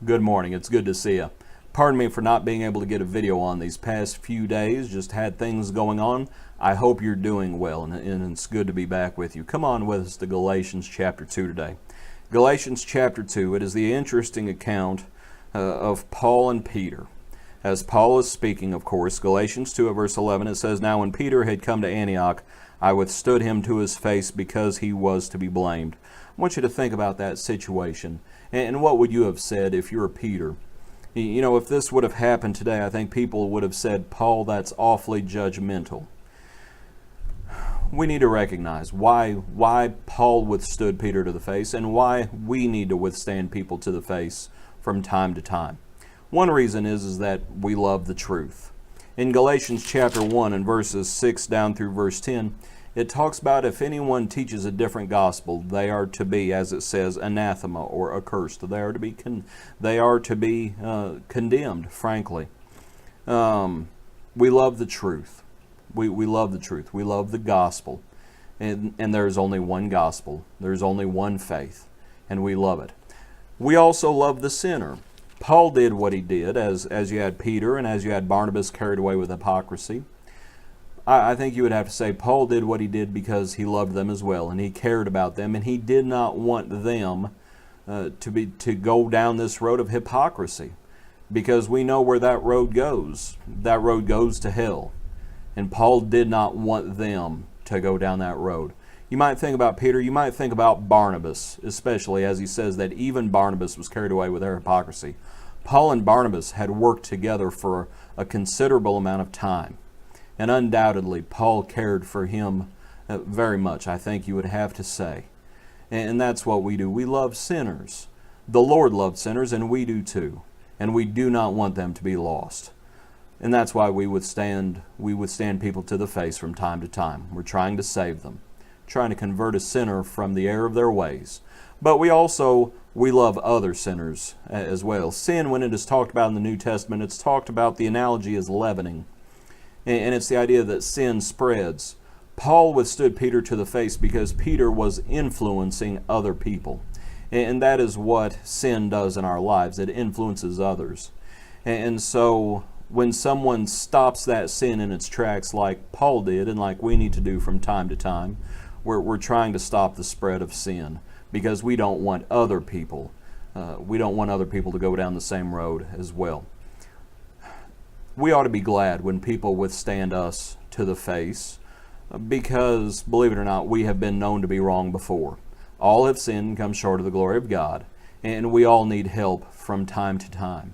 Good morning. It's good to see you. Pardon me for not being able to get a video on these past few days. Just had things going on. I hope you're doing well, and it's good to be back with you. Come on with us to Galatians chapter 2 today. Galatians chapter 2, it is the interesting account of Paul and Peter. As Paul is speaking, of course, Galatians 2 verse 11, it says, "Now when Peter had come to Antioch, I withstood him to his face because he was to be blamed." I want you to think about that situation. And what would you have said if you were Peter? You know, if this would have happened today, I think people would have said, "Paul, that's awfully judgmental." We need to recognize why Paul withstood Peter to the face and why we need to withstand people to the face from time to time. One reason is that we love the truth. In Galatians chapter 1 and verses 6 down through verse 10, it talks about if anyone teaches a different gospel, they are to be, as it says, anathema or accursed. They are to be condemned, frankly. We love the truth. We love the truth. We love the gospel. And there's only one gospel. There's only one faith. And we love it. We also love the sinner. Paul did what he did, as you had Peter and as you had Barnabas carried away with hypocrisy. I think you would have to say Paul did what he did because he loved them as well, and he cared about them, and he did not want them to go down this road of hypocrisy, because we know where that road goes. That road goes to hell, and Paul did not want them to go down that road. You might think about Peter, you might think about Barnabas, especially as he says that even Barnabas was carried away with their hypocrisy. Paul and Barnabas had worked together for a considerable amount of time. And undoubtedly, Paul cared for him very much, I think you would have to say. And that's what we do. We love sinners. The Lord loved sinners, and we do too. And we do not want them to be lost. And that's why we withstand people to the face from time to time. We're trying to save them, trying to convert a sinner from the error of their ways. But we love other sinners as well. Sin, when it is talked about in the New Testament, it's talked about, the analogy is leavening. And it's the idea that sin spreads. Paul withstood Peter to the face because Peter was influencing other people. And that is what sin does in our lives. It influences others. And so when someone stops that sin in its tracks like Paul did and like we need to do from time to time, we're trying to stop the spread of sin because we don't want other people. We don't want other people to go down the same road as well. We ought to be glad when people withstand us to the face because, believe it or not, we have been known to be wrong before. All have sinned and come short of the glory of God, and we all need help from time to time.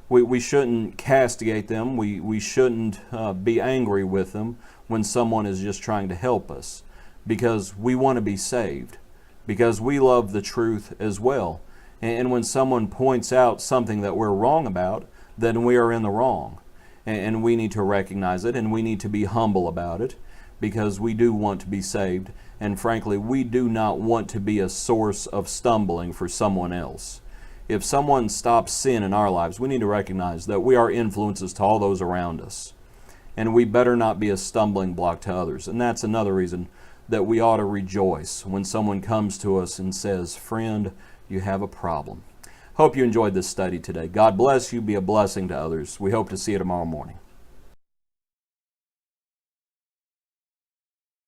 We shouldn't castigate them. We shouldn't be angry with them when someone is just trying to help us, because we want to be saved, because we love the truth as well. And when someone points out something that we're wrong about, then we are in the wrong. And we need to recognize it, and we need to be humble about it, because we do want to be saved. And frankly, we do not want to be a source of stumbling for someone else. If someone stops sin in our lives, we need to recognize that we are influences to all those around us. And we better not be a stumbling block to others. And that's another reason that we ought to rejoice when someone comes to us and says, "Friend, you have a problem." Hope you enjoyed this study today. God bless you. Be a blessing to others. We hope to see you tomorrow morning.